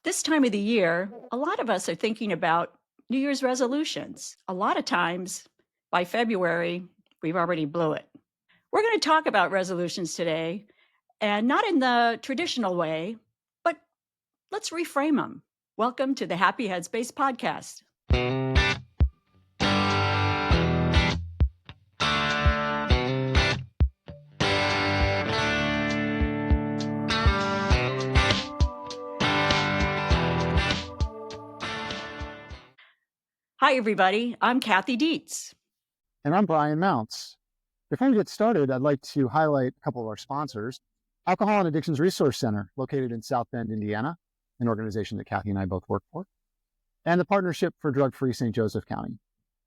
This time of the year, a lot of us are thinking about New Year's resolutions. A lot of times by February, we've already blew it. We're going to talk about resolutions today, and not in the traditional way, but let's reframe them. Welcome to the Happy Headspace Podcast. Hi, everybody. I'm Cathy Dietz. And I'm Brian Mounts. Before we get started, I'd like to highlight a couple of our sponsors. Alcohol and Addictions Resource Center, located in South Bend, Indiana, an organization that Cathy and I both work for, and the Partnership for Drug-Free St. Joseph County.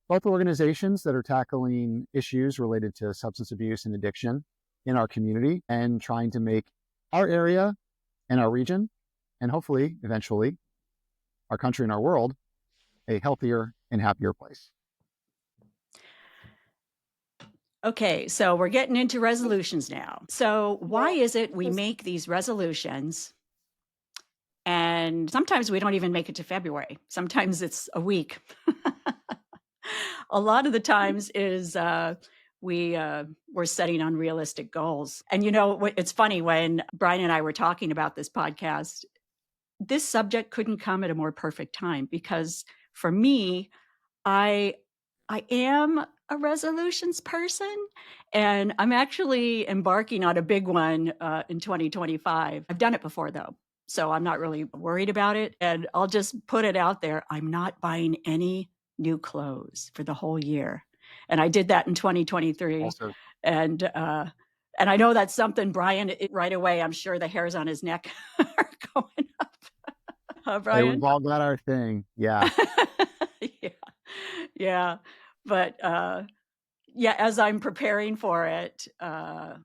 Both organizations that are tackling issues related to substance abuse and addiction in our community and trying to make our area and our region, and hopefully, eventually, our country and our world, a healthier and happier place. Okay, so we're getting into resolutions now. So why is it we make these resolutions and sometimes we don't even make it to February? Sometimes it's a week. A lot of the times is we're setting unrealistic goals. And you know, it's funny, when Brian and I were talking about this podcast, this subject couldn't come at a more perfect time, because for me, I am a resolutions person, and I'm actually embarking on a big one in 2025. I've done it before, though, so I'm not really worried about it. And I'll just put it out there. I'm not buying any new clothes for the whole year. And I did that in 2023. Also, And I know that's something, Brian, right away, I'm sure the hairs on his neck are going up. Brian? we've all got our thing. Yeah. Yeah. But as I'm preparing for it, and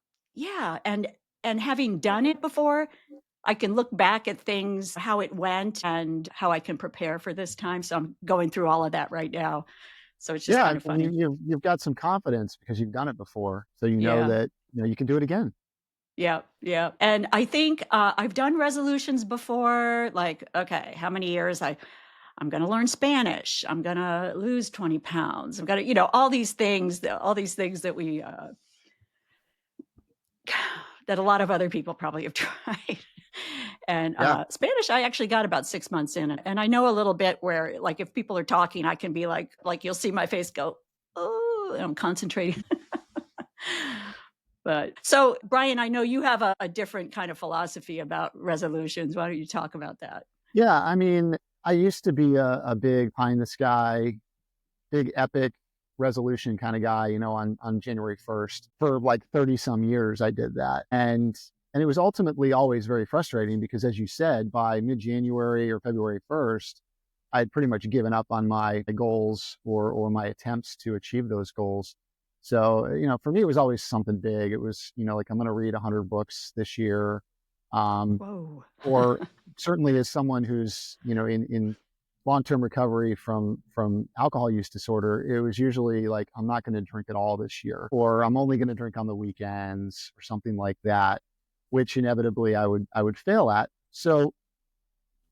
having done it before, I can look back at things, how it went, and how I can prepare for this time. So I'm going through all of that right now. So it's just kind of funny. You've got some confidence because you've done it before, so you know that you can do it again. Yeah. And I think I've done resolutions before, like, okay, how many years I'm going to learn Spanish. I'm going to lose 20 pounds. I'm going to, all these things that we, that a lot of other people probably have tried. And Spanish, I actually got about 6 months in. And I know a little bit where, like, if people are talking, I can be like you'll see my face go, oh, and I'm concentrating. But so, Brian, I know you have a different kind of philosophy about resolutions. Why don't you talk about that? Yeah, I mean, I used to be a big pie in the sky, big epic resolution kind of guy, on January 1st. For like 30 some years, I did that. And it was ultimately always very frustrating because, as you said, by mid-January or February 1st, I'd pretty much given up on my goals or my attempts to achieve those goals. So, for me, it was always something big. It was, like, I'm going to read 100 books this year. Whoa. Or certainly as someone who's, in long-term recovery from alcohol use disorder, it was usually like, I'm not going to drink at all this year, or I'm only going to drink on the weekends or something like that, which inevitably I would fail at. So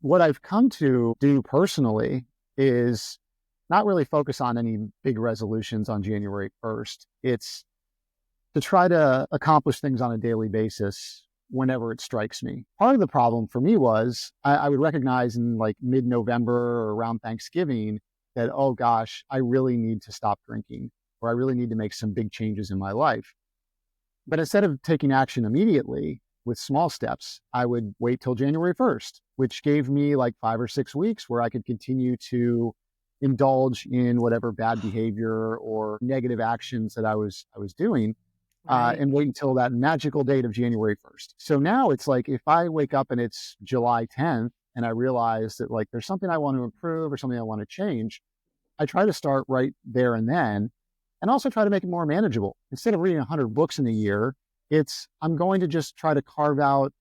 what I've come to do personally is not really focus on any big resolutions on January 1st. It's to try to accomplish things on a daily basis whenever it strikes me. Part of the problem for me was I would recognize in like mid-November or around Thanksgiving that, oh gosh, I really need to stop drinking, or I really need to make some big changes in my life. But instead of taking action immediately with small steps, I would wait till January 1st, which gave me like 5 or 6 weeks where I could continue to indulge in whatever bad behavior or negative actions that I was doing. Right. And wait until that magical date of January 1st. So now it's like, if I wake up and it's July 10th and I realize that like there's something I want to improve or something I want to change, I try to start right there and then, and also try to make it more manageable. Instead of reading 100 books in a year, I'm going to just try to carve out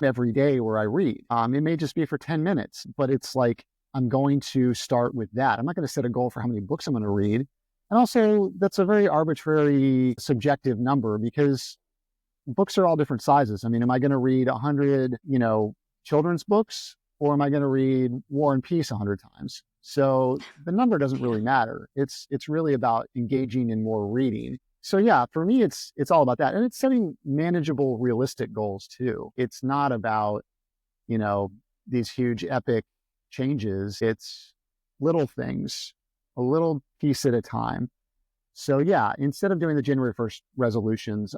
every day where I read. It may just be for 10 minutes, but it's like, I'm going to start with that. I'm not going to set a goal for how many books I'm going to read. And also, that's a very arbitrary, subjective number, because books are all different sizes. I mean, am I going to read 100, children's books or am I going to read War and Peace 100 times? So the number doesn't Yeah. really matter. It's really about engaging in more reading. So yeah, for me, it's all about that. And it's setting manageable, realistic goals too. It's not about, you know, these huge epic changes. It's little things, a little piece at a time. So yeah, instead of doing the January 1st resolutions,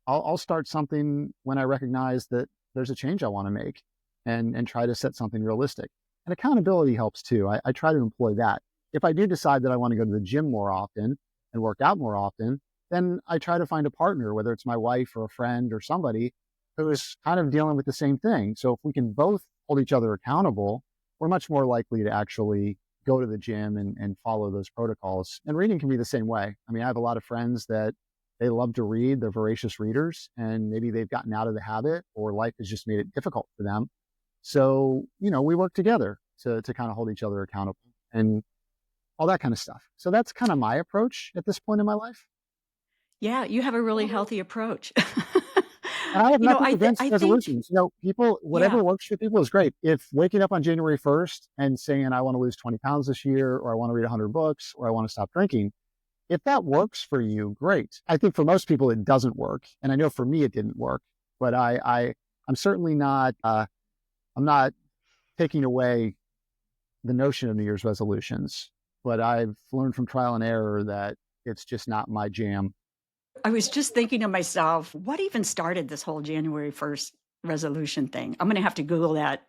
I'll start something when I recognize that there's a change I want to make, and try to set something realistic. And accountability helps too. I try to employ that. If I do decide that I want to go to the gym more often and work out more often, then I try to find a partner, whether it's my wife or a friend or somebody who is kind of dealing with the same thing. So if we can both hold each other accountable, we're much more likely to actually go to the gym and follow those protocols. And reading can be the same way. I mean, I have a lot of friends that they love to read, they're voracious readers, and maybe they've gotten out of the habit or life has just made it difficult for them. So, we work together to kind of hold each other accountable and all that kind of stuff. So that's kind of my approach at this point in my life. Yeah, you have a really healthy approach. And I have nothing against I think, resolutions. People, yeah, whatever works for people is great. If waking up on January 1st and saying, I want to lose 20 pounds this year, or I want to read 100 books, or I want to stop drinking, if that works for you, great. I think for most people, it doesn't work. And I know for me, it didn't work, but I'm certainly not, I'm not taking away the notion of New Year's resolutions, but I've learned from trial and error that it's just not my jam. I was just thinking to myself, what even started this whole January 1st resolution thing? I'm going to have to Google that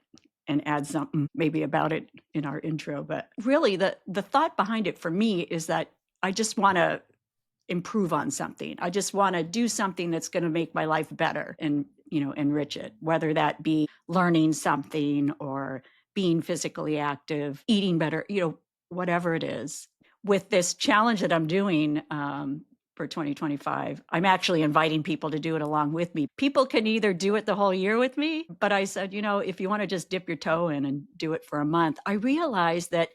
and add something maybe about it in our intro. But really, the thought behind it for me is that I just want to improve on something. I just want to do something that's going to make my life better and, enrich it, whether that be learning something or being physically active, eating better, whatever it is. With this challenge that I'm doing for 2025, I'm actually inviting people to do it along with me. People can either do it the whole year with me, but I said, if you want to just dip your toe in and do it for a month, I realized that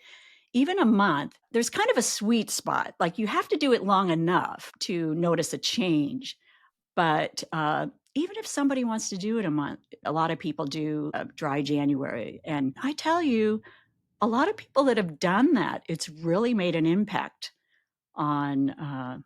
even a month, there's kind of a sweet spot. Like you have to do it long enough to notice a change. But even if somebody wants to do it a month, a lot of people do a dry January. And I tell you, a lot of people that have done that, it's really made an impact on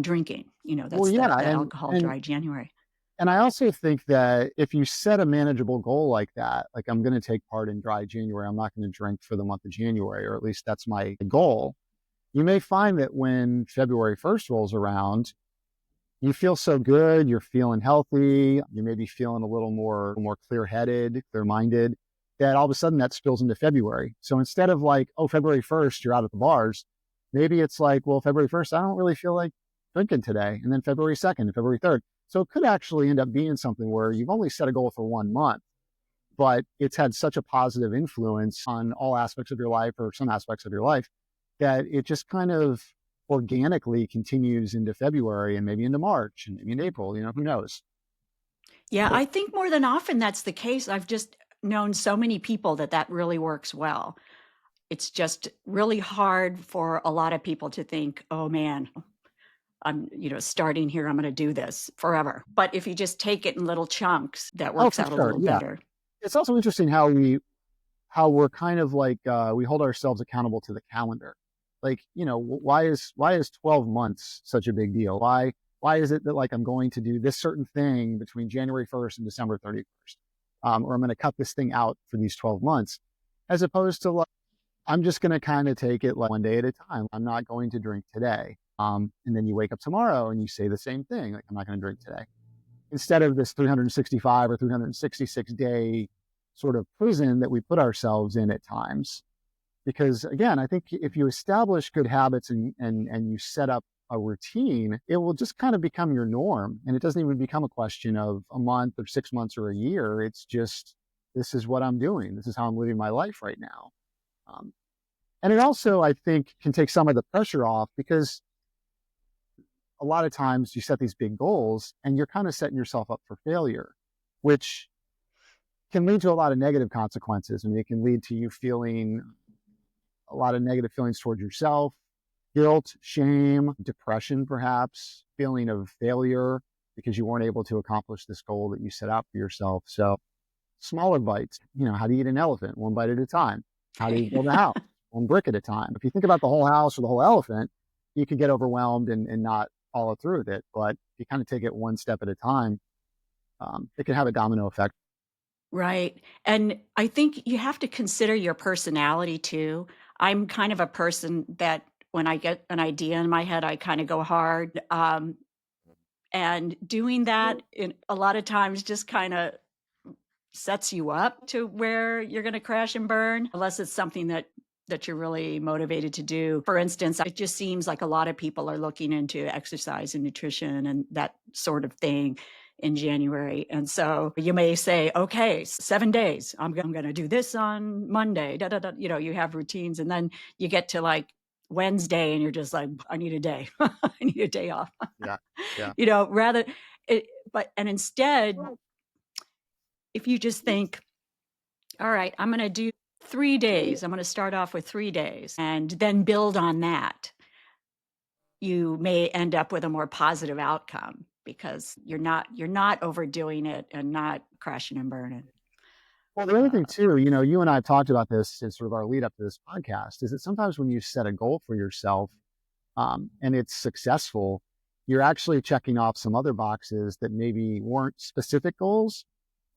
drinking. Well, That's yeah, the and alcohol and dry January. and I also think that if you set a manageable goal like that, like I'm going to take part in dry January, I'm not going to drink for the month of January, or at least that's my goal. You may find that when February 1st rolls around, you feel so good, you're feeling healthy, you may be feeling a little more clear-headed, clear-minded, that all of a sudden that spills into February. So instead of like, oh, February 1st, you're out at the bars, maybe it's like, well, February 1st, I don't really feel like drinking today. And then February 2nd and February 3rd. So it could actually end up being something where you've only set a goal for 1 month, but it's had such a positive influence on all aspects of your life or some aspects of your life that it just kind of organically continues into February and maybe into March and maybe in April, who knows? Yeah, I think more than often that's the case. I've just known so many people that really works well. It's just really hard for a lot of people to think, oh man, I'm, starting here, I'm going to do this forever. But if you just take it in little chunks, that Oh, works for out a sure. little Yeah. better. It's also interesting how we're kind of like, we hold ourselves accountable to the calendar. Like, why is 12 months such a big deal? Why is it that like I'm going to do this certain thing between January 1st and December 31st? Or I'm going to cut this thing out for these 12 months, as opposed to like, I'm just going to kind of take it like one day at a time. I'm not going to drink today. And then you wake up tomorrow and you say the same thing. Like, I'm not going to drink today. Instead of this 365 or 366 day sort of prison that we put ourselves in at times. Because again, I think if you establish good habits and you set up a routine, it will just kind of become your norm. And it doesn't even become a question of a month or 6 months or a year. It's just, this is what I'm doing. This is how I'm living my life right now. Um, and it also, I think, can take some of the pressure off, because a lot of times you set these big goals and you're kind of setting yourself up for failure, which can lead to a lot of negative consequences. I mean, it can lead to you feeling a lot of negative feelings towards yourself, guilt, shame, depression, perhaps, feeling of failure because you weren't able to accomplish this goal that you set out for yourself. So smaller bites. How do you eat an elephant? One bite at a time. How do you build a house? One brick at a time. If you think about the whole house or the whole elephant, you could get overwhelmed and not follow through with it. But if you kind of take it one step at a time, it can have a domino effect. Right. And I think you have to consider your personality too. I'm kind of a person that when I get an idea in my head, I kind of go hard. And doing that a lot of times just kind of sets you up to where you're going to crash and burn, unless it's something that you're really motivated to do. For instance, it just seems like a lot of people are looking into exercise and nutrition and that sort of thing in January. And so you may say, okay, 7 days, I'm going to do this on Monday. Da, da, da. You have routines, and then you get to like Wednesday and you're just like, I need a day. I need a day off. Yeah. Yeah. And instead, if you just think, all right, I'm going to do 3 days. I'm going to start off with 3 days and then build on that. You may end up with a more positive outcome because you're not overdoing it and not crashing and burning. Well, the other thing too, you and I have talked about this in sort of our lead up to this podcast, is that sometimes when you set a goal for yourself, and it's successful, you're actually checking off some other boxes that maybe weren't specific goals,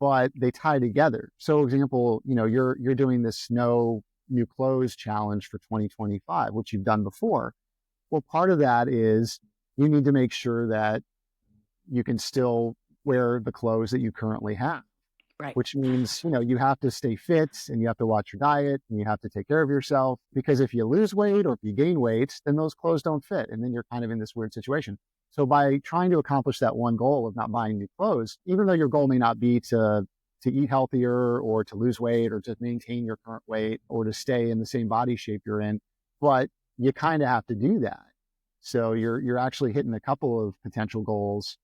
but they tie together. So, for example, you're doing this no new clothes challenge for 2025, which you've done before. Well, part of that is you need to make sure that you can still wear the clothes that you currently have. Right. Which means, you have to stay fit and you have to watch your diet and you have to take care of yourself, because if you lose weight or if you gain weight, then those clothes don't fit. And then you're kind of in this weird situation. So by trying to accomplish that one goal of not buying new clothes, even though your goal may not be to eat healthier or to lose weight or to maintain your current weight or to stay in the same body shape you're in, but you kind of have to do that. So you're actually hitting a couple of potential goals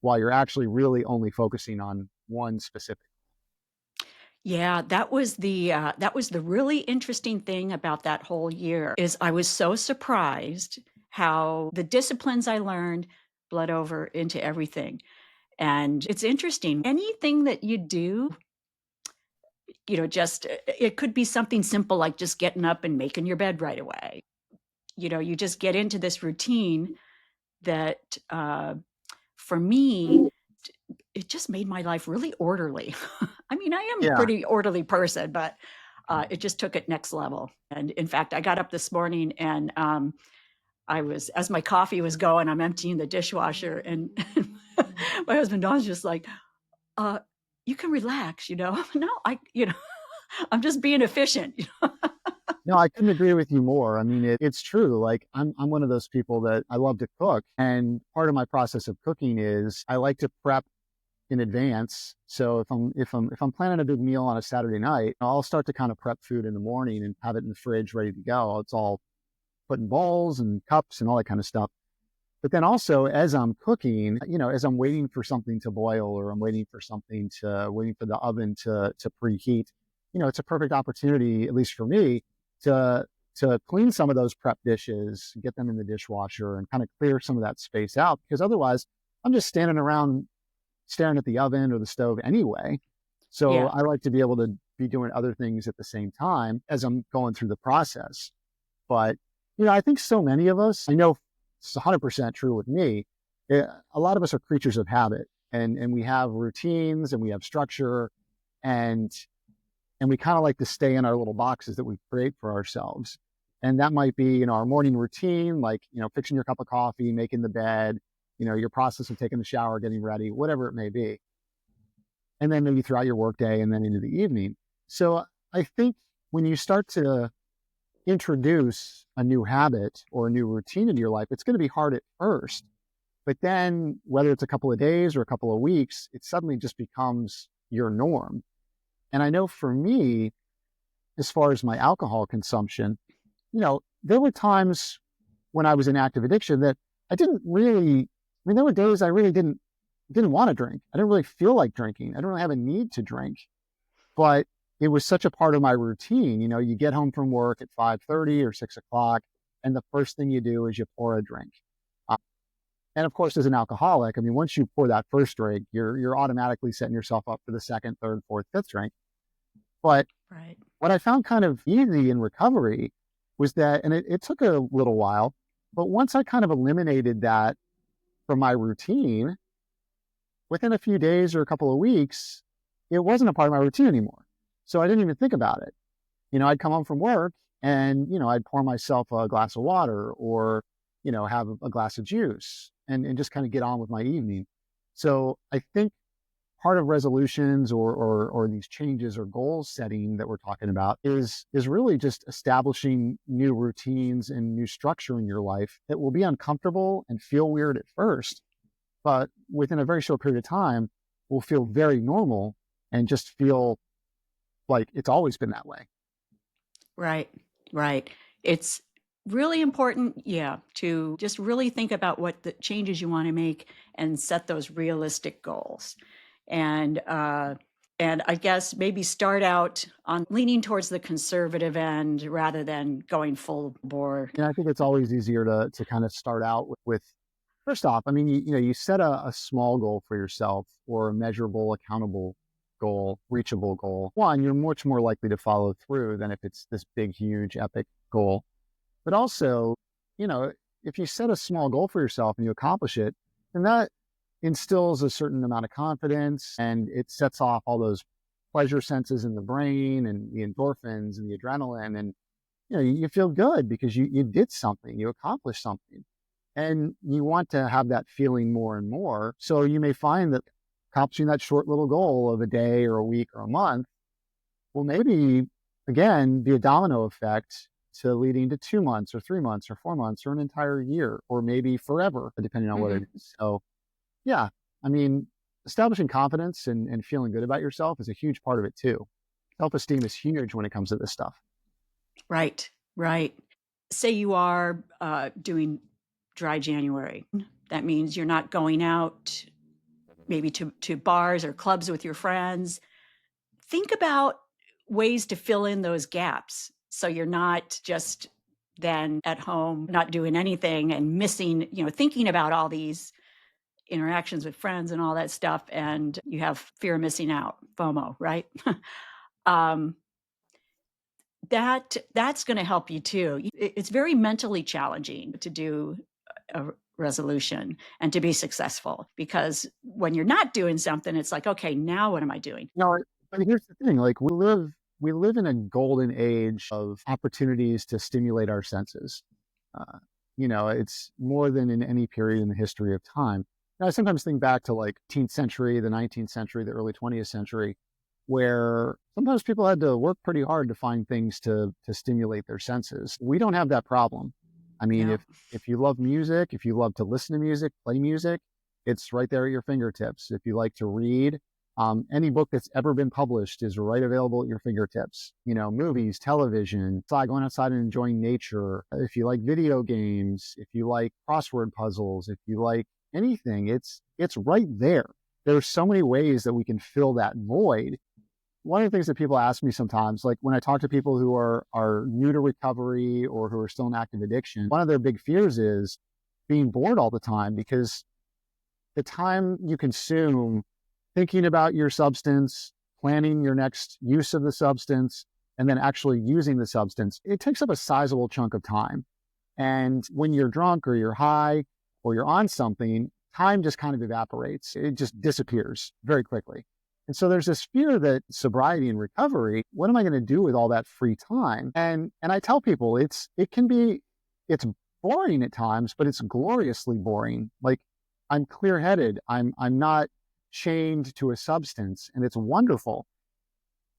while you're actually really only focusing on one specific. Yeah, that was the really interesting thing about that whole year is I was so surprised how the disciplines I learned bled over into everything. And it's interesting. Anything that you do, just it could be something simple like just getting up and making your bed right away. You just get into this routine that for me, it just made my life really orderly. I mean, I am a Yeah. pretty orderly person, but it just took it next level. And in fact, I got up this morning and as my coffee was going, I'm emptying the dishwasher, and my husband Don's just like, you can relax, No, I'm just being efficient. No, I couldn't agree with you more. I mean, it's true. Like I'm one of those people that I love to cook. And part of my process of cooking is I like to prep in advance. So if I'm planning a big meal on a Saturday night, I'll start to kind of prep food in the morning and have it in the fridge ready to go. It's all put in bowls and cups and all that kind of stuff. But then also as I'm cooking, as I'm waiting for something to boil or I'm waiting for the oven to preheat, it's a perfect opportunity, at least for me, to clean some of those prep dishes, get them in the dishwasher and kind of clear some of that space out, because otherwise I'm just standing around staring at the oven or the stove anyway. So Yeah. I like to be able to be doing other things at the same time as I'm going through the process. But, I think so many of us, I know it's 100% true with me. A lot of us are creatures of habit, and we have routines and we have structure, and we kind of like to stay in our little boxes that we create for ourselves. And that might be, our morning routine, like, fixing your cup of coffee, making the bed, your process of taking the shower, getting ready, whatever it may be. And then maybe throughout your workday and then into the evening. So I think when you start to introduce a new habit or a new routine into your life, it's going to be hard at first. But then whether it's a couple of days or a couple of weeks, it suddenly just becomes your norm. And I know for me, as far as my alcohol consumption, there were times when I was in active addiction that I didn't really, there were days I really didn't want to drink. I didn't really feel like drinking. I didn't really have a need to drink, but it was such a part of my routine. You get home from work at 5:30 or 6 o'clock, and the first thing you do is you pour a drink. And of course, as an alcoholic, I mean, once you pour that first drink, you're automatically setting yourself up for the second, third, fourth, fifth drink. But Right. what I found kind of easy in recovery was that, and it took a little while, but once I kind of eliminated that from my routine, within a few days or a couple of weeks, it wasn't a part of my routine anymore. So I didn't even think about it. I'd come home from work and, I'd pour myself a glass of water or, have a glass of juice and just kind of get on with my evening. So I think part of resolutions or these changes or goal setting that we're talking about is really just establishing new routines and new structure in your life that will be uncomfortable and feel weird at first, but within a very short period of time will feel very normal and just feel like it's always been that way. Right. Right. It's really important, yeah, to just really think about what the changes you want to make and set those realistic goals. And I guess maybe start out on leaning towards the conservative end rather than going full bore. And I think it's always easier to kind of start out with first off, I mean, you set a small goal for yourself or a measurable, accountable goal, reachable goal. One, you're much more likely to follow through than if it's this big, huge, epic goal. But also, if you set a small goal for yourself and you accomplish it, then that instills a certain amount of confidence and it sets off all those pleasure senses in the brain and the endorphins and the adrenaline. And, you feel good because you did something, you accomplished something. And you want to have that feeling more and more. So you may find that accomplishing that short little goal of a day or a week or a month will maybe, again, be a domino effect to leading to 2 months or 3 months or 4 months or an entire year or maybe forever, depending on what it is. So, yeah, I mean, establishing confidence and feeling good about yourself is a huge part of it too. Self-esteem is huge when it comes to this stuff. Right. Right. Say you are doing dry January. That means you're not going out maybe to bars or clubs with your friends. Think about ways to fill in those gaps so you're not just then at home not doing anything and missing, thinking about all these interactions with friends and all that stuff, and you have fear of missing out, FOMO, right? um, that's going to help you too. It's very mentally challenging to do a resolution and to be successful, because when you're not doing something, it's like, okay, now what am I doing? No, but here's the thing, like we live in a golden age of opportunities to stimulate our senses. Uh, it's more than in any period in the history of time. And I sometimes think back to like 18th century, the 19th century, the early 20th century, where sometimes people had to work pretty hard to find things to stimulate their senses. We don't have that problem. I mean, Yeah. if you love music, if you love to listen to music, play music, it's right there at your fingertips. If you like to read, any book that's ever been published is right available at your fingertips. Movies, television, going outside and enjoying nature. If you like video games, if you like crossword puzzles, if you like anything, it's right there. There's so many ways that we can fill that void. One of the things that people ask me sometimes, like when I talk to people who are new to recovery or who are still in active addiction, one of their big fears is being bored all the time, because the time you consume thinking about your substance, planning your next use of the substance, and then actually using the substance, it takes up a sizable chunk of time. And when you're drunk or you're high or you're on something, time just kind of evaporates. It just disappears very quickly. And so there's this fear that sobriety and recovery, what am I going to do with all that free time? And I tell people it's boring at times, but it's gloriously boring. Like, I'm clear-headed. I'm not chained to a substance, and it's wonderful.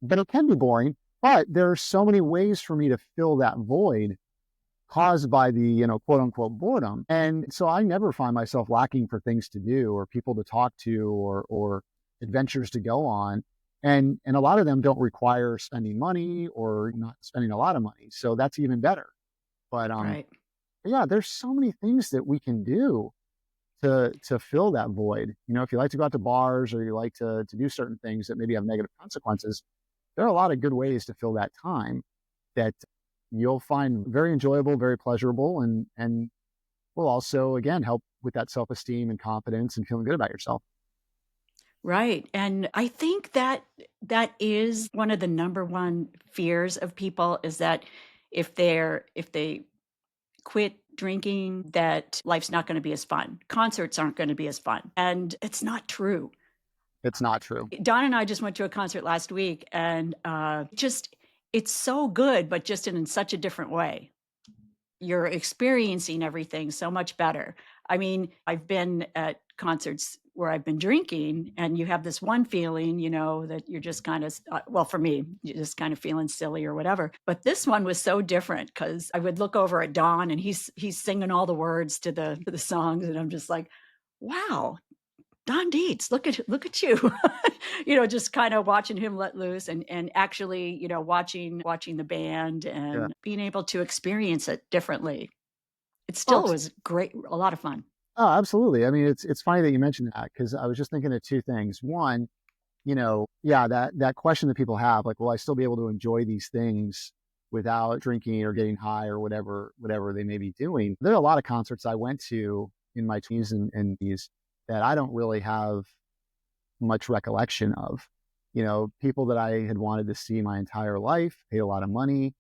But it can be boring. But there are so many ways for me to fill that void caused by the, quote unquote boredom. And so I never find myself lacking for things to do or people to talk to or adventures to go on. And a lot of them don't require spending money or not spending a lot of money. So that's even better. But Right. yeah, there's so many things that we can do to fill that void. If you like to go out to bars or you like to do certain things that maybe have negative consequences, there are a lot of good ways to fill that time that you'll find very enjoyable, very pleasurable, and will also, again, help with that self-esteem and confidence and feeling good about yourself. Right. And I think that that is one of the number one fears of people is that if they quit drinking, that life's not going to be as fun. Concerts aren't going to be as fun. And it's not true. It's not true. Don and I just went to a concert last week and just it's so good, but just in such a different way. You're experiencing everything so much better. I mean, I've been at concerts where I've been drinking and you have this one feeling, that you're just kind of, well, for me, you're just kind of feeling silly or whatever. But this one was so different because I would look over at Don and he's singing all the words to the songs. And I'm just like, wow, Don Dietz, look at you, just kind of watching him let loose and actually, watching the band Yeah. and being able to experience it differently. It Oh, still was great, a lot of fun. oh, absolutely. I mean, it's funny that you mentioned that because I was just thinking of two things. One, yeah, that question that people have, like, will I still be able to enjoy these things without drinking or getting high or whatever they may be doing? There are a lot of concerts I went to in my 20s and these that I don't really have much recollection of. People that I had wanted to see my entire life, paid a lot of money,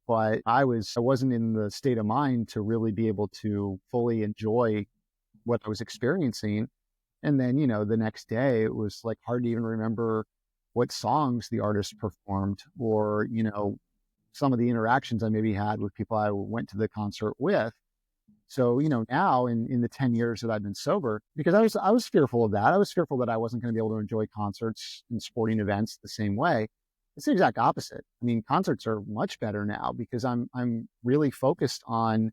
but I wasn't in the state of mind to really be able to fully enjoy what I was experiencing. And then, the next day it was like hard to even remember what songs the artist performed or, some of the interactions I maybe had with people I went to the concert with. So, now in the 10 years that I've been sober, because I was fearful of that. I was fearful that I wasn't going to be able to enjoy concerts and sporting events the same way. It's the exact opposite. I mean, concerts are much better now because I'm really focused on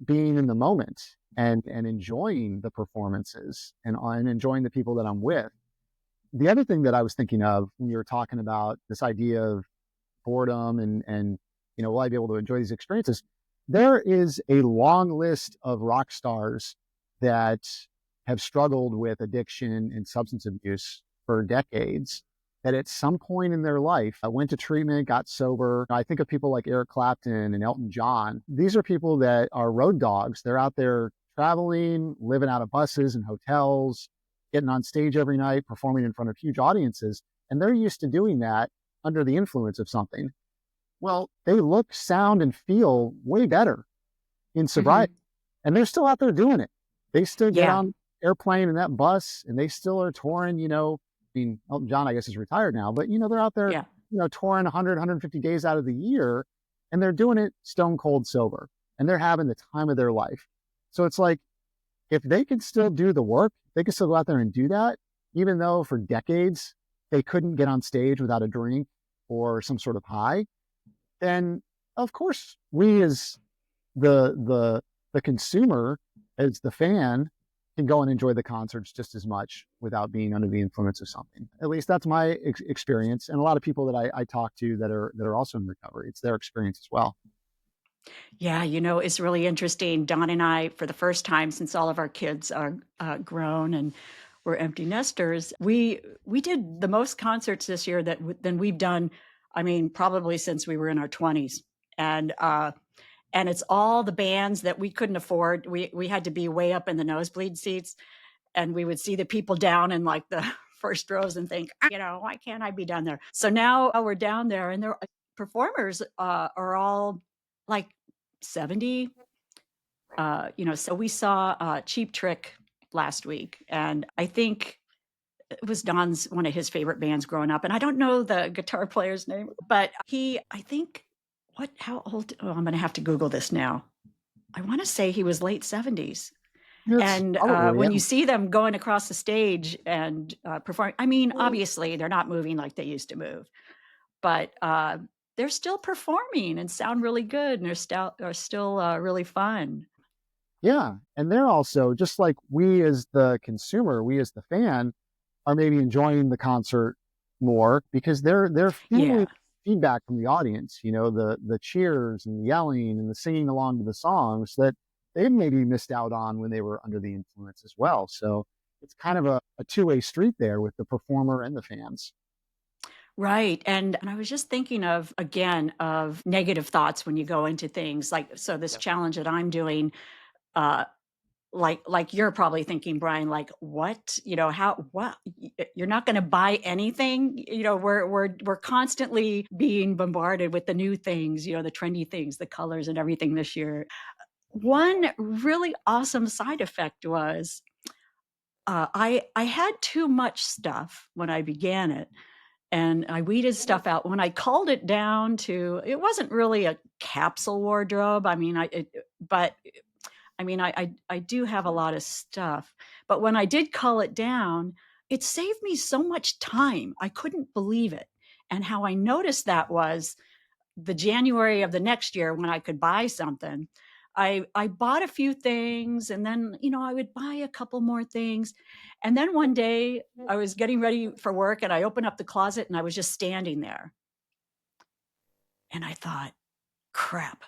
being in the moment and enjoying the performances and enjoying the people that I'm with. The other thing that I was thinking of when you were talking about this idea of boredom and will I be able to enjoy these experiences? There is a long list of rock stars that have struggled with addiction and substance abuse for decades that at some point in their life went to treatment, got sober. I think of people like Eric Clapton and Elton John. These are people that are road dogs. They're out there traveling, living out of buses and hotels, getting on stage every night, performing in front of huge audiences. And they're used to doing that under the influence of something. Well, they look, sound, and feel way better in Hmm. sobriety. And they're still out there doing it. They still get Yeah. on airplane and that bus and they still are touring, I mean, Elton John, I guess, is retired now, but they're out there, Yeah. touring 100, 150 days out of the year and they're doing it stone cold sober and they're having the time of their life. So it's like, if they can still do the work, they can still go out there and do that, even though for decades they couldn't get on stage without a drink or some sort of high, then of course we as the consumer, as the fan, can go and enjoy the concerts just as much without being under the influence of something. At least that's my experience, and a lot of people that I talk to that are also in recovery. It's their experience as well. Yeah, it's really interesting. Don and I, for the first time since all of our kids are grown and we're empty nesters, we did the most concerts this year than we've done. I mean, probably since we were in our 20s, and it's all the bands that we couldn't afford. We had to be way up in the nosebleed seats, and we would see the people down in like the first rows and think, why can't I be down there? So now we're down there, and their performers are all like 70. So we saw Cheap Trick last week, and I think it was Don's one of his favorite bands growing up. And I don't know the guitar player's name, but I think, how old? Oh, I'm going to have to Google this now. I want to say he was late 70s. It's And probably, yeah. when you see them going across the stage and performing, I mean, obviously they're not moving like they used to move, but they're still performing and sound really good, and are still really fun. Yeah, and they're also just like we as the consumer, we as the fan, are maybe enjoying the concert more because they're feeling Yeah. feedback from the audience. The cheers and the yelling and the singing along to the songs that they maybe missed out on when they were under the influence as well. So it's kind of a two-way street there with the performer and the fans. Right. And I was just thinking of, again, of negative thoughts when you go into things like, so this Yep. challenge that I'm doing, uh, like you're probably thinking, Brian, like, what, what, you're not going to buy anything. We're constantly being bombarded with the new things, the trendy things, the colors and everything this year. One really awesome side effect was I had too much stuff when I began it, and I weeded stuff out. When I culled it down to, it wasn't really a capsule wardrobe. But I mean, I do have a lot of stuff, but when I did cull it down, it saved me so much time. I couldn't believe it. And how I noticed that was the January of the next year when I could buy something. I bought a few things, and then, I would buy a couple more things. And then one day I was getting ready for work and I opened up the closet and I was just standing there. And I thought, crap,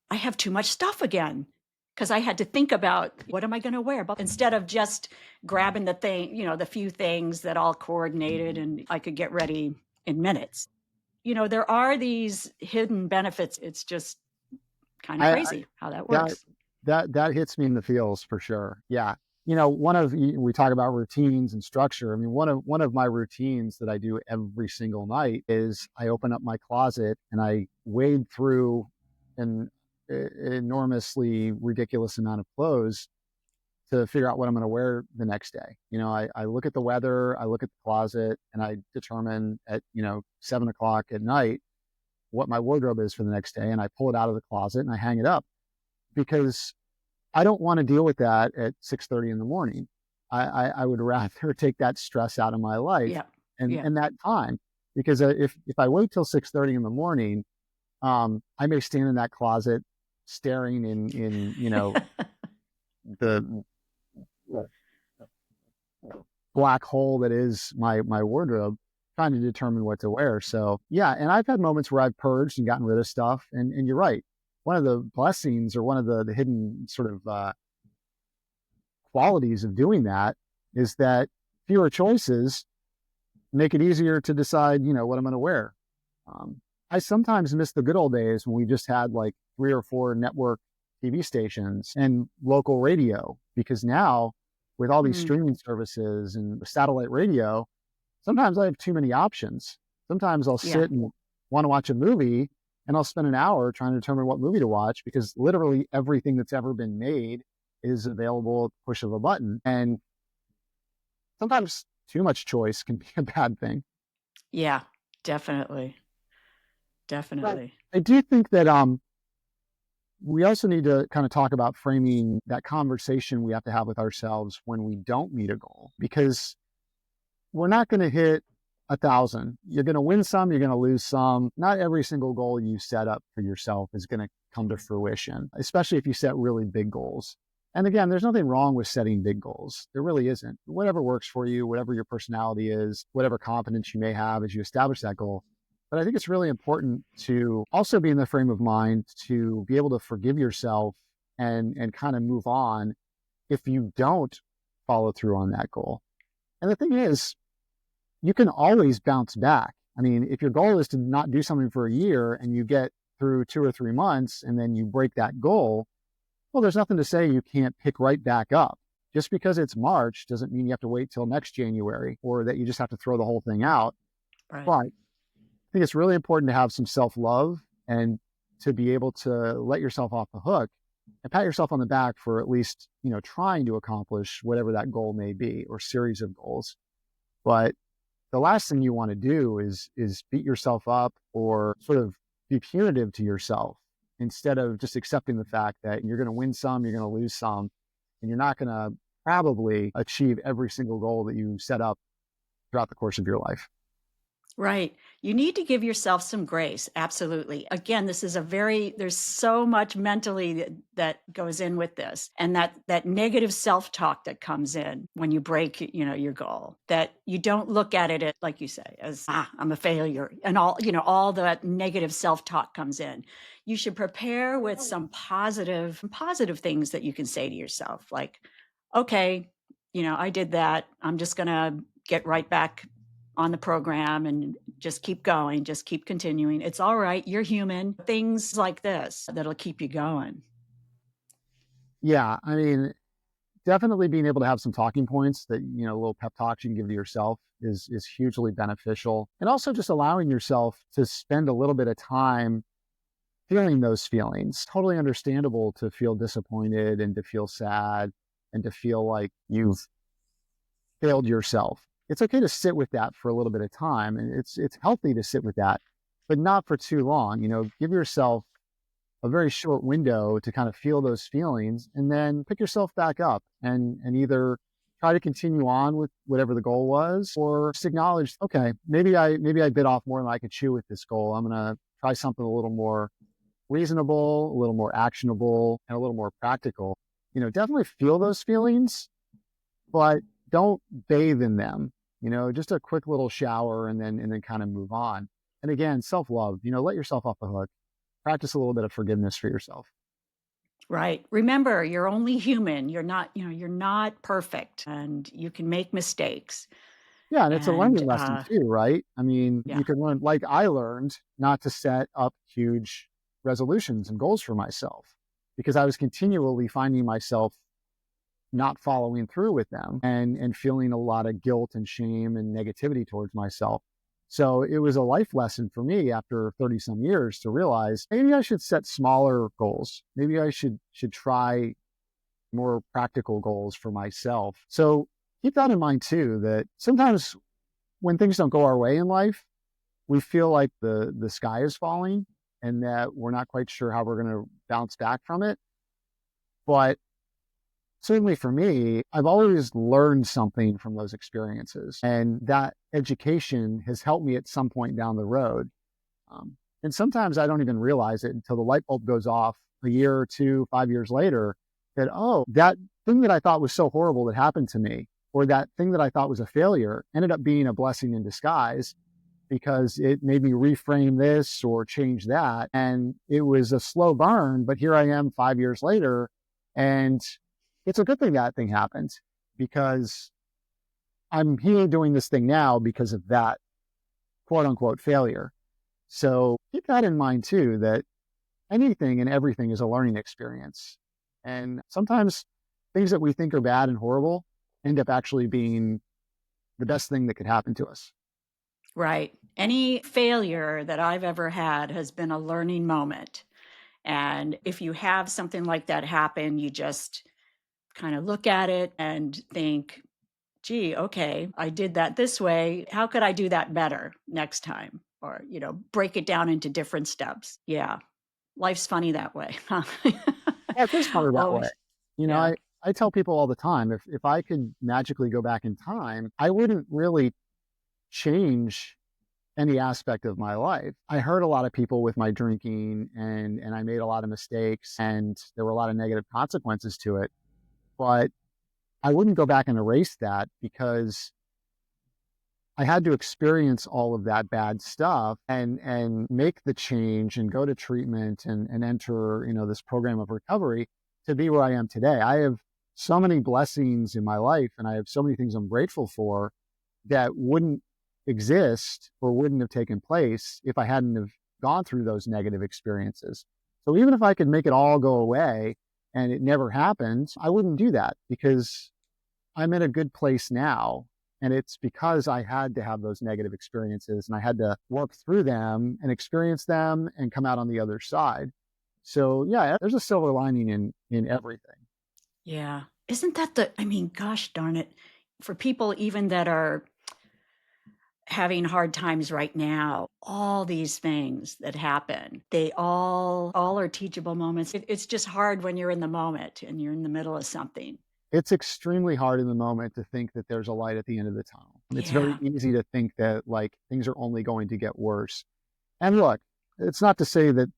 I have too much stuff again. Because I had to think about, what am I going to wear? But instead of just grabbing the thing, the few things that all coordinated and I could get ready in minutes. There are these hidden benefits. It's just kind of I, crazy how that that works. that hits me in the feels for sure. Yeah. We talk about routines and structure. I mean, one of my routines that I do every single night is I open up my closet and I wade through an enormously ridiculous amount of clothes to figure out what I'm going to wear the next day. I look at the weather, I look at the closet, and I determine at 7 o'clock at night what my wardrobe is for the next day, and I pull it out of the closet and I hang it up, because I don't want to deal with that at 6:30 in the morning. I would rather take that stress out of my life Yeah. and that time, because if I wait till 6:30 in the morning, I may stand in that closet staring in the black hole that is my wardrobe, trying to determine what to wear. So yeah, and I've had moments where I've purged and gotten rid of stuff, and you're right. One of the blessings, or one of the hidden sort of qualities of doing that, is that fewer choices make it easier to decide, what I'm going to wear. I sometimes miss the good old days when we just had like 3 or 4 network TV stations and local radio, because now with all these streaming services and satellite radio, sometimes I have too many options. Sometimes I'll sit and want to watch a movie, and I'll spend an hour trying to determine what movie to watch, because literally everything that's ever been made is available at the push of a button. And sometimes too much choice can be a bad thing. Yeah, definitely. But Definitely. I do think that we also need to kind of talk about framing that conversation we have to have with ourselves when we don't meet a goal, because we're not going to hit 1,000. You're going to win some, you're going to lose some. Not every single goal you set up for yourself is going to come to fruition, especially if you set really big goals. And again, there's nothing wrong with setting big goals. There really isn't. Whatever works for you, whatever your personality is, whatever confidence you may have as you establish that goal. But I think it's really important to also be in the frame of mind to be able to forgive yourself and kind of move on if you don't follow through on that goal. And the thing is, you can always bounce back. I mean, if your goal is to not do something for a year and you get through 2 or 3 months and then you break that goal, well, there's nothing to say you can't pick right back up. Just because it's March doesn't mean you have to wait till next January, or that you just have to throw the whole thing out. Right. But I think it's really important to have some self-love and to be able to let yourself off the hook and pat yourself on the back for at least, trying to accomplish whatever that goal may be, or series of goals. But the last thing you want to do is beat yourself up or sort of be punitive to yourself, instead of just accepting the fact that you're going to win some, you're going to lose some, and you're not going to probably achieve every single goal that you set up throughout the course of your life. Right. You need to give yourself some grace. Absolutely. Again, there's so much mentally that goes in with this, and that negative self-talk that comes in when you break, your goal, that you don't look at it, like you say, as, I'm a failure, and all that negative self-talk comes in. You should prepare with some positive things that you can say to yourself, like, okay, I did that. I'm just going to get right back on the program and just keep going, just keep continuing. It's all right. You're human. Things like this that'll keep you going. Yeah, I mean, definitely being able to have some talking points that, little pep talks you can give to yourself is hugely beneficial. And also just allowing yourself to spend a little bit of time feeling those feelings. Totally understandable to feel disappointed and to feel sad and to feel like you've failed yourself. It's okay to sit with that for a little bit of time, and it's healthy to sit with that, but not for too long. Give yourself a very short window to kind of feel those feelings, and then pick yourself back up and either try to continue on with whatever the goal was, or just acknowledge, okay, maybe I bit off more than I could chew with this goal. I'm going to try something a little more reasonable, a little more actionable, and a little more practical. Definitely feel those feelings, but don't bathe in them. Just a quick little shower and then kind of move on. And again, self-love, let yourself off the hook. Practice a little bit of forgiveness for yourself. Right. Remember, you're only human. You're not perfect and you can make mistakes. Yeah, and it's a And learning lesson too, right? I mean, yeah, you can learn, like I learned, not to set up huge resolutions and goals for myself because I was continually finding myself not following through with them and feeling a lot of guilt and shame and negativity towards myself. So it was a life lesson for me after 30 some years to realize maybe I should set smaller goals. Maybe I should try more practical goals for myself. So keep that in mind too, that sometimes when things don't go our way in life, we feel like the sky is falling and that we're not quite sure how we're going to bounce back from it. But certainly for me, I've always learned something from those experiences, and that education has helped me at some point down the road. And sometimes I don't even realize it until the light bulb goes off a year or two, 5 years later, that, oh, that thing that I thought was so horrible that happened to me, or that thing that I thought was a failure ended up being a blessing in disguise because it made me reframe this or change that. And it was a slow burn, but here I am 5 years later. And it's a good thing that thing happened because I'm here doing this thing now because of that quote unquote failure. So keep that in mind too, that anything and everything is a learning experience. And sometimes things that we think are bad and horrible end up actually being the best thing that could happen to us. right. Any failure that I've ever had has been a learning moment. And if you have something like that happen, you just kind of look at it and think, gee, okay, I did that this way. How could I do that better next time? Or, break it down into different steps. Yeah. Life's funny that way. Huh? Yeah, it is funny that way. Always. You know, Yeah. I tell people all the time, if I could magically go back in time, I wouldn't really change any aspect of my life. I hurt a lot of people with my drinking and I made a lot of mistakes and there were a lot of negative consequences to it. But I wouldn't go back and erase that because I had to experience all of that bad stuff and make the change and go to treatment and enter, this program of recovery to be where I am today. I have so many blessings in my life and I have so many things I'm grateful for that wouldn't exist or wouldn't have taken place if I hadn't have gone through those negative experiences. So even if I could make it all go away and it never happened, I wouldn't do that because I'm in a good place now. And it's because I had to have those negative experiences and I had to work through them and experience them and come out on the other side. So yeah, there's a silver lining in everything. Yeah. Isn't that gosh darn it. For people even that are having hard times right now, all these things that happen, they all are teachable moments. It's just hard when you're in the moment and you're in the middle of something. It's extremely hard in the moment to think that there's a light at the end of the tunnel. It's very Yeah. easy to think that like things are only going to get worse. And look, it's not to say that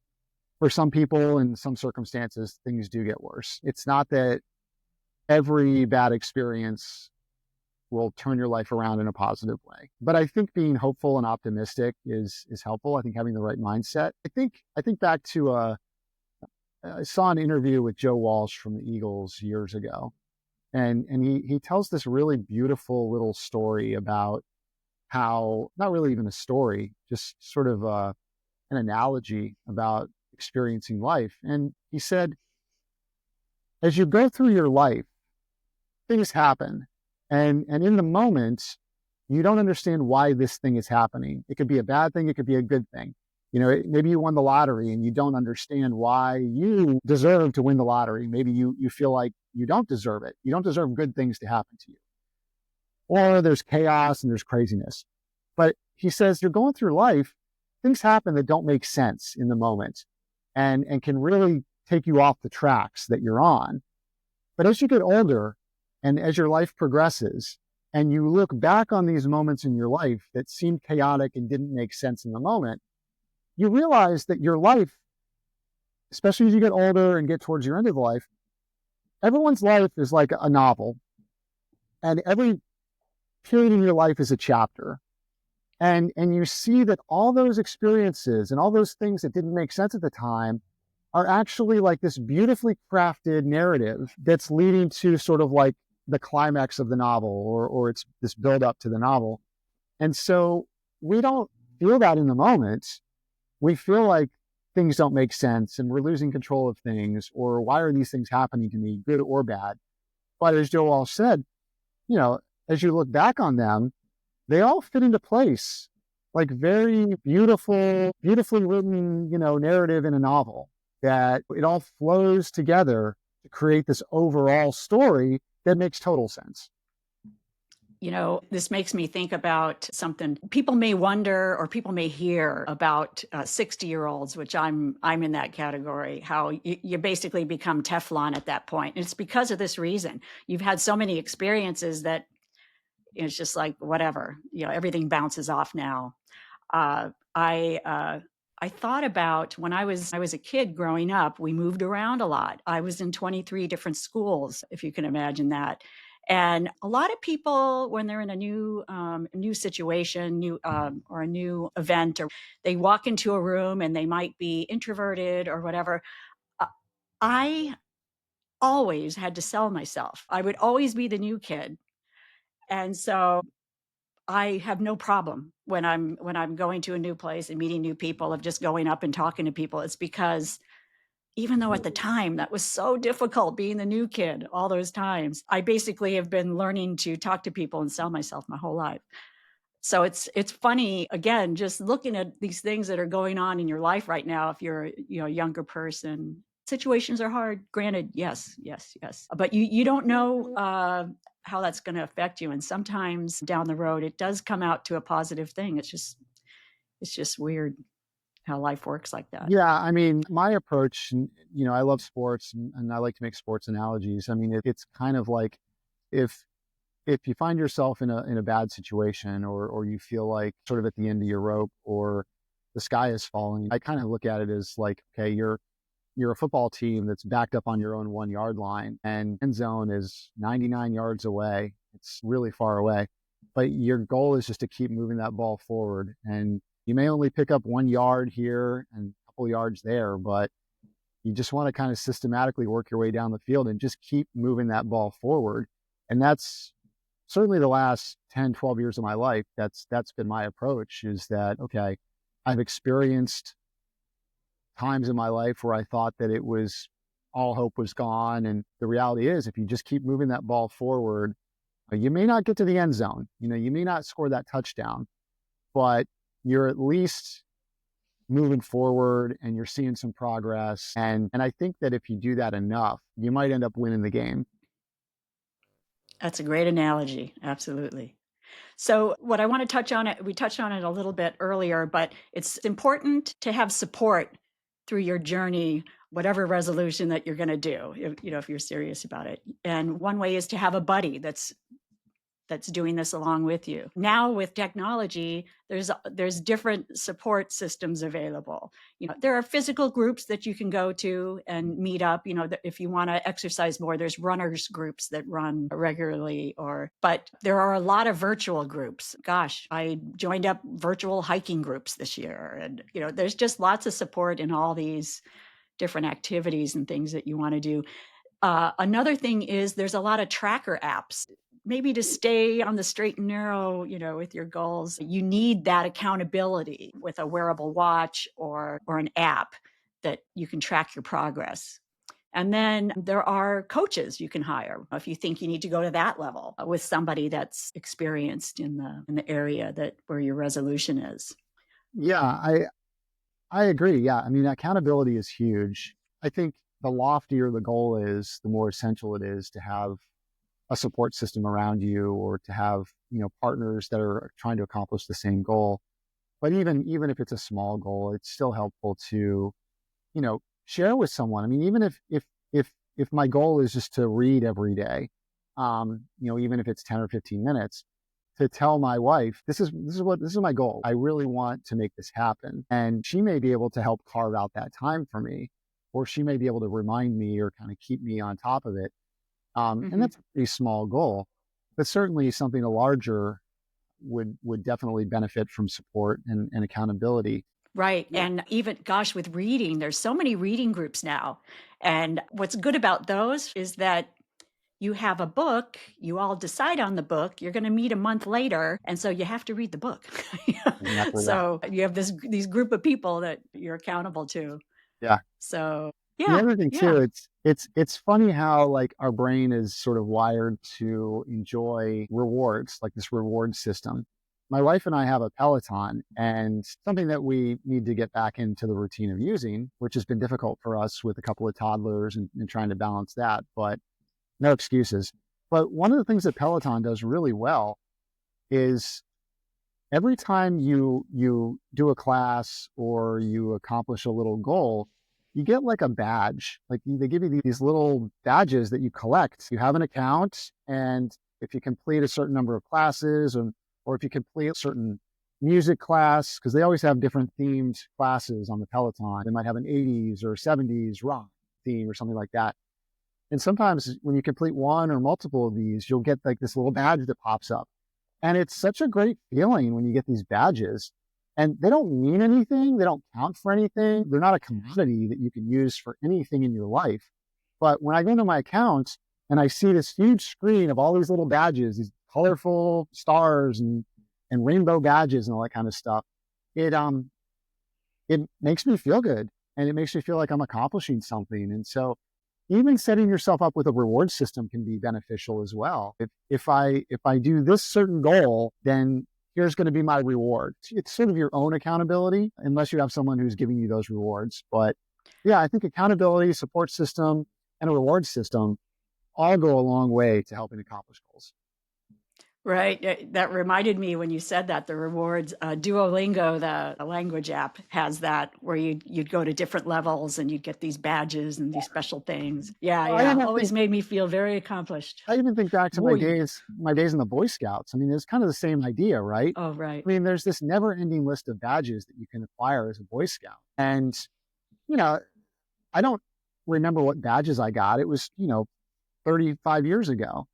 for some people in some circumstances, things do get worse. It's not that every bad experience will turn your life around in a positive way. But I think being hopeful and optimistic is helpful. I think having the right mindset. I think back to I saw an interview with Joe Walsh from the Eagles years ago. And he tells this really beautiful little story about how, not really even a story, just sort of an analogy about experiencing life. And he said, as you go through your life, things happen. And in the moment, you don't understand why this thing is happening. It could be a bad thing, it could be a good thing. Maybe you won the lottery and you don't understand why you deserve to win the lottery. Maybe you feel like you don't deserve it. You don't deserve good things to happen to you. Or there's chaos and there's craziness. But he says you're going through life, things happen that don't make sense in the moment and can really take you off the tracks that you're on. But as you get older and as your life progresses and you look back on these moments in your life that seemed chaotic and didn't make sense in the moment, you realize that your life, especially as you get older and get towards your end of life, everyone's life is like a novel. And every period in your life is a chapter. And you see that all those experiences and all those things that didn't make sense at the time are actually like this beautifully crafted narrative that's leading to sort of like the climax of the novel, or it's this build up to the novel. And so we don't feel that in the moment. We feel like things don't make sense and we're losing control of things, or why are these things happening to me, good or bad? But as Joe Walsh said, as you look back on them, they all fit into place, like very beautifully written, narrative in a novel, that it all flows together to create this overall story that makes total sense. This makes me think about something people may wonder or people may hear about 60-year-olds, which I'm in that category, how you basically become Teflon at that point. And it's because of this reason. You've had so many experiences that it's just like, whatever, everything bounces off now. I thought about when I was a kid growing up, we moved around a lot. I was in 23 different schools, if you can imagine that. And a lot of people, when they're in a new situation, or a new event, or they walk into a room and they might be introverted or whatever. I always had to sell myself. I would always be the new kid. And so I have no problem when I'm going to a new place and meeting new people, of just going up and talking to people. It's because even though at the time that was so difficult, being the new kid all those times, I basically have been learning to talk to people and sell myself my whole life. So it's funny, again, just looking at these things that are going on in your life right now. If you're a younger person, situations are hard. Granted, yes, but you don't know how that's going to affect you. And sometimes down the road, it does come out to a positive thing. It's just weird how life works like that. Yeah, I mean, my approach, I love sports and I like to make sports analogies. I mean, it's kind of like if you find yourself in a bad situation, or you feel like sort of at the end of your rope, or the sky is falling, I kind of look at it as like, okay, you're a football team that's backed up on your own 1 yard line, and end zone is 99 yards away. It's really far away, but your goal is just to keep moving that ball forward. And you may only pick up 1 yard here and a couple yards there, but you just want to kind of systematically work your way down the field and just keep moving that ball forward. And that's certainly the last 10, 12 years of my life. That's been my approach, is that, okay, I've experienced times in my life where I thought that it was all hope was gone. And the reality is, if you just keep moving that ball forward, you may not get to the end zone. You may not score that touchdown, but you're at least moving forward and you're seeing some progress. And I think that if you do that enough, you might end up winning the game. That's a great analogy. Absolutely. So what I want to touch on, we touched on it a little bit earlier, but it's important to have support through your journey, whatever resolution that you're going to do, if you're serious about it. And one way is to have a buddy that's doing this along with you. Now with technology, there's different support systems available. There are physical groups that you can go to and meet up. If you want to exercise more, there's runners groups that run regularly, but there are a lot of virtual groups. Gosh, I joined up virtual hiking groups this year, and there's just lots of support in all these different activities and things that you want to do. Another thing is there's a lot of tracker apps. Maybe to stay on the straight and narrow, with your goals, you need that accountability with a wearable watch or an app that you can track your progress. And then there are coaches you can hire if you think you need to go to that level with somebody that's experienced in the area where your resolution is. Yeah, I agree. Yeah. I mean, accountability is huge. I think the loftier the goal is, the more essential it is to have a support system around you, or to have, partners that are trying to accomplish the same goal. But even if it's a small goal, it's still helpful to, share with someone. I mean, even if my goal is just to read every day, even if it's 10 or 15 minutes, to tell my wife, this is my goal. I really want to make this happen. And she may be able to help carve out that time for me, or she may be able to remind me or kind of keep me on top of it. And that's a pretty small goal, but certainly something larger would definitely benefit from support and accountability. Right. And even, gosh, with reading, there's so many reading groups now. And what's good about those is that you have a book, you all decide on the book, you're going to meet a month later. And so you have to read the book. Exactly. So you have these group of people that you're accountable to. Yeah. So The yeah. other thing too, it's funny how like our brain is sort of wired to enjoy rewards, like this reward system. My wife and I have a Peloton, and something that we need to get back into the routine of using, which has been difficult for us with a couple of toddlers and trying to balance that, but no excuses. But one of the things that Peloton does really well is every time you do a class or you accomplish a little goal, you get like a badge. Like they give you these little badges that you collect. You have an account, and if you complete a certain number of classes, or if you complete a certain music class, because they always have different themed classes on the Peloton. They might have an 80s or 70s rock theme or something like that. And sometimes when you complete one or multiple of these, you'll get like this little badge that pops up. And it's such a great feeling when you get these badges, and they don't mean anything. They don't count for anything. They're not a commodity that you can use for anything in your life. But when I go into my account and I see this huge screen of all these little badges, these colorful stars and rainbow badges and all that kind of stuff, it makes me feel good, and it makes me feel like I'm accomplishing something. And so even setting yourself up with a reward system can be beneficial as well. If I do this certain goal, then here's going to be my reward. It's sort of your own accountability, unless you have someone who's giving you those rewards. But yeah, I think accountability, support system, and a reward system all go a long way to helping accomplish goals. Right. That reminded me when you said that, the rewards, Duolingo, the language app, has that where you'd go to different levels and you'd get these badges and these special things. Yeah. Always made me feel very accomplished. I even think back to my days in the Boy Scouts. I mean, it's kind of the same idea, right? Oh, right. I mean, there's this never ending list of badges that you can acquire as a Boy Scout. And, I don't remember what badges I got. It was, 35 years ago.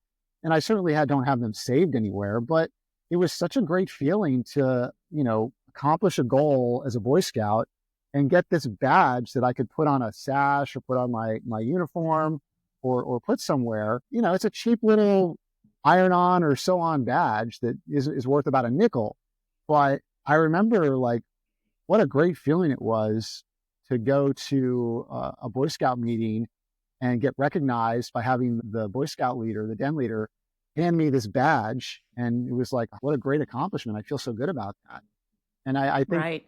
And I certainly don't have them saved anywhere, but it was such a great feeling to, accomplish a goal as a Boy Scout and get this badge that I could put on a sash or put on my uniform or put somewhere. It's a cheap little iron-on or sew-on badge that is worth about a nickel. But I remember like what a great feeling it was to go to a Boy Scout meeting and get recognized by having the Boy Scout leader, the den leader, hand me this badge. And it was like, what a great accomplishment. I feel so good about that. And I think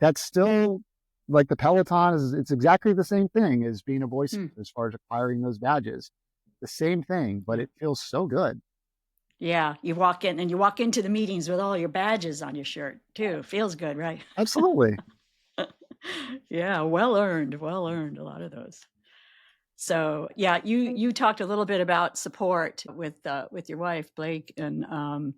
that's still like the Peloton it's exactly the same thing as being a Boy Scout as far as acquiring those badges. The same thing, but it feels so good. Yeah. You walk into the meetings with all your badges on your shirt too. Feels good, right? Absolutely. Yeah. Well earned, a lot of those. So yeah, you talked a little bit about support with your wife, Blake, and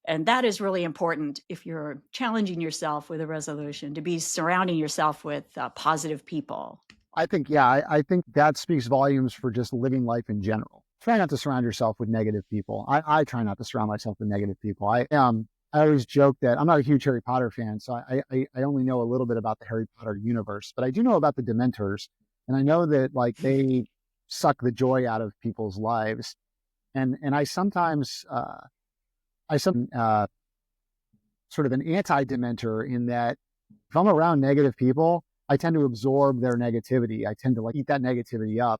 that is really important if you're challenging yourself with a resolution, to be surrounding yourself with positive people. I think that speaks volumes for just living life in general. Try not to surround yourself with negative people. I try not to surround myself with negative people. I always joke that I'm not a huge Harry Potter fan, so I only know a little bit about the Harry Potter universe, but I do know about the Dementors. And I know that like they suck the joy out of people's lives. And I sometimes, sort of an anti-Dementor in that if I'm around negative people, I tend to absorb their negativity. I tend to like eat that negativity up.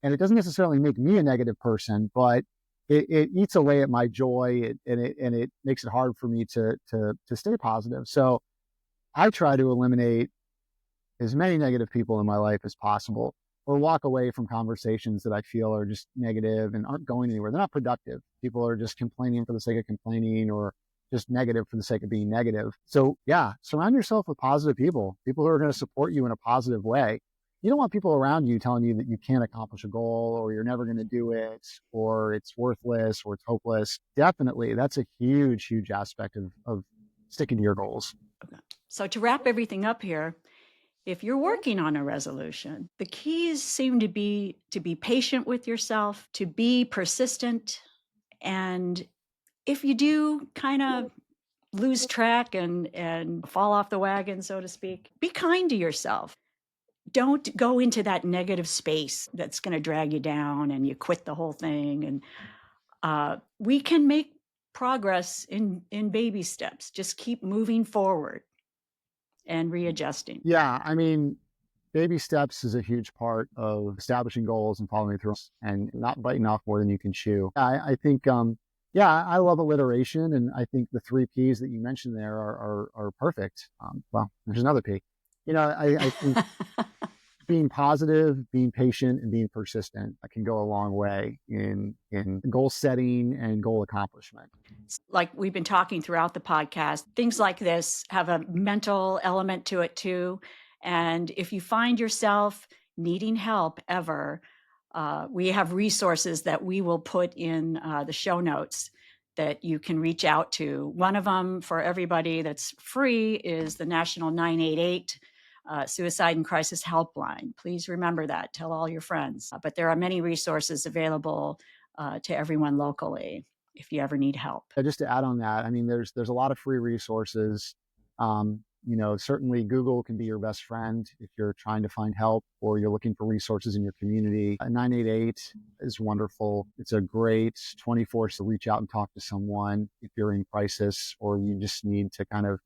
And it doesn't necessarily make me a negative person, but it eats away at my joy, and it makes it hard for me to stay positive. So I try to eliminate as many negative people in my life as possible, or walk away from conversations that I feel are just negative and aren't going anywhere. They're not productive. People are just complaining for the sake of complaining, or just negative for the sake of being negative. So yeah, surround yourself with positive people who are going to support you in a positive way. You don't want people around you telling you that you can't accomplish a goal, or you're never going to do it, or it's worthless, or it's hopeless. Definitely, that's a huge, huge aspect of sticking to your goals. Okay. So to wrap everything up here, if you're working on a resolution, the keys seem to be patient with yourself, to be persistent. And if you do kind of lose track and fall off the wagon, so to speak, be kind to yourself. Don't go into that negative space that's going to drag you down and you quit the whole thing. And we can make progress in baby steps. Just keep moving forward and readjusting. Yeah, I mean, baby steps is a huge part of establishing goals and following through, and not biting off more than you can chew. I think, I love alliteration, and I think the 3 P's that you mentioned there are perfect. Well, there's another P. I think being positive, being patient, and being persistent can go a long way in goal setting and goal accomplishment. Like we've been talking throughout the podcast, things like this have a mental element to it too. And if you find yourself needing help ever, we have resources that we will put in the show notes that you can reach out to. One of them for everybody that's free is the National 988 Suicide and Crisis Helpline. Please remember that. Tell all your friends. But there are many resources available to everyone locally if you ever need help. Just to add on that, I mean, there's a lot of free resources. Certainly Google can be your best friend if you're trying to find help or you're looking for resources in your community. 988 is wonderful. It's a great 24 to reach out and talk to someone if you're in crisis or you just need to kind of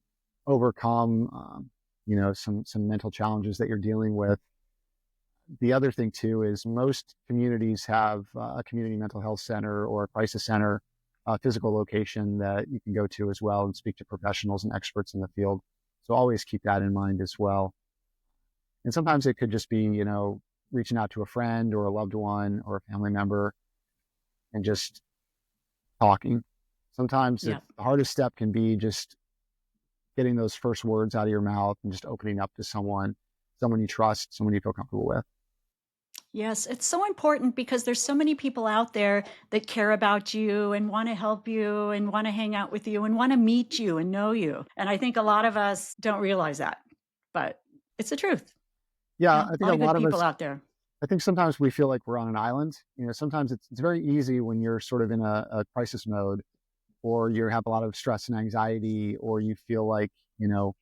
overcome, some mental challenges that you're dealing with. The other thing too is most communities have a community mental health center or a crisis center, physical location that you can go to as well and speak to professionals and experts in the field. So always keep that in mind as well. And sometimes it could just be, reaching out to a friend or a loved one or a family member and just talking. Sometimes the hardest step can be just getting those first words out of your mouth and just opening up to someone you trust, someone you feel comfortable with. Yes, it's so important because there's so many people out there that care about you and want to help you and want to hang out with you and want to meet you and know you. And I think a lot of us don't realize that, but it's the truth. Yeah, I think a lot of people us out there. I think sometimes we feel like we're on an island. Sometimes it's very easy when you're sort of in a crisis mode, or you have a lot of stress and anxiety, or you feel like you're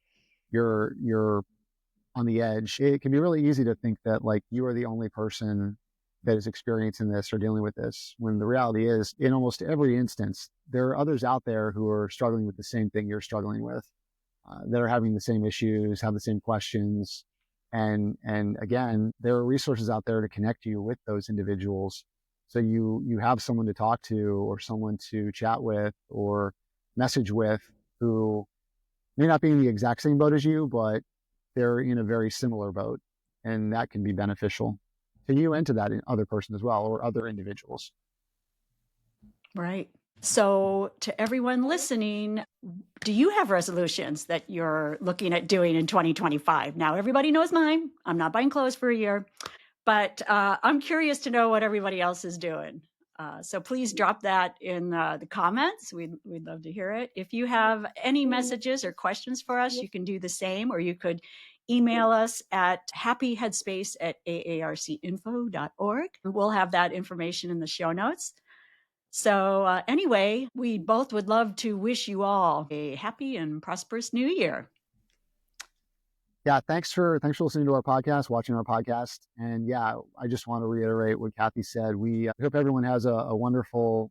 on the edge. It can be really easy to think that like you are the only person that is experiencing this or dealing with this, when the reality is in almost every instance, there are others out there who are struggling with the same thing you're struggling with, that are having the same issues, have the same questions. And again, there are resources out there to connect you with those individuals. So you have someone to talk to or someone to chat with or message with who may not be in the exact same boat as you, but they're in a very similar boat, and that can be beneficial to you and to that other person as well, or other individuals. Right. So to everyone listening, do you have resolutions that you're looking at doing in 2025? Now, everybody knows mine. I'm not buying clothes for a year, but I'm curious to know what everybody else is doing. So please drop that in the comments. We'd love to hear it. If you have any messages or questions for us, you can do the same, or you could email us at happyheadspace@aarcinfo.org. We'll have that information in the show notes. So anyway, we both would love to wish you all a happy and prosperous new year. Yeah, thanks for listening to our podcast, watching our podcast. And yeah, I just want to reiterate what Cathy said. We hope everyone has a wonderful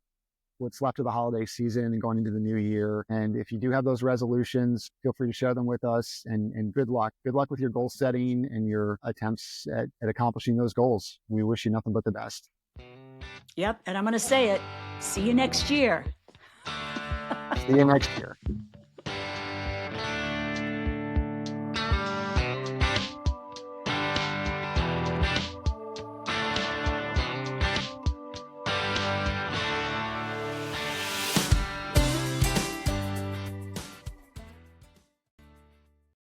what's left of the holiday season and going into the new year. And if you do have those resolutions, feel free to share them with us, and good luck. Good luck with your goal setting and your attempts at accomplishing those goals. We wish you nothing but the best. Yep. And I'm going to say it. See you next year. See you next year.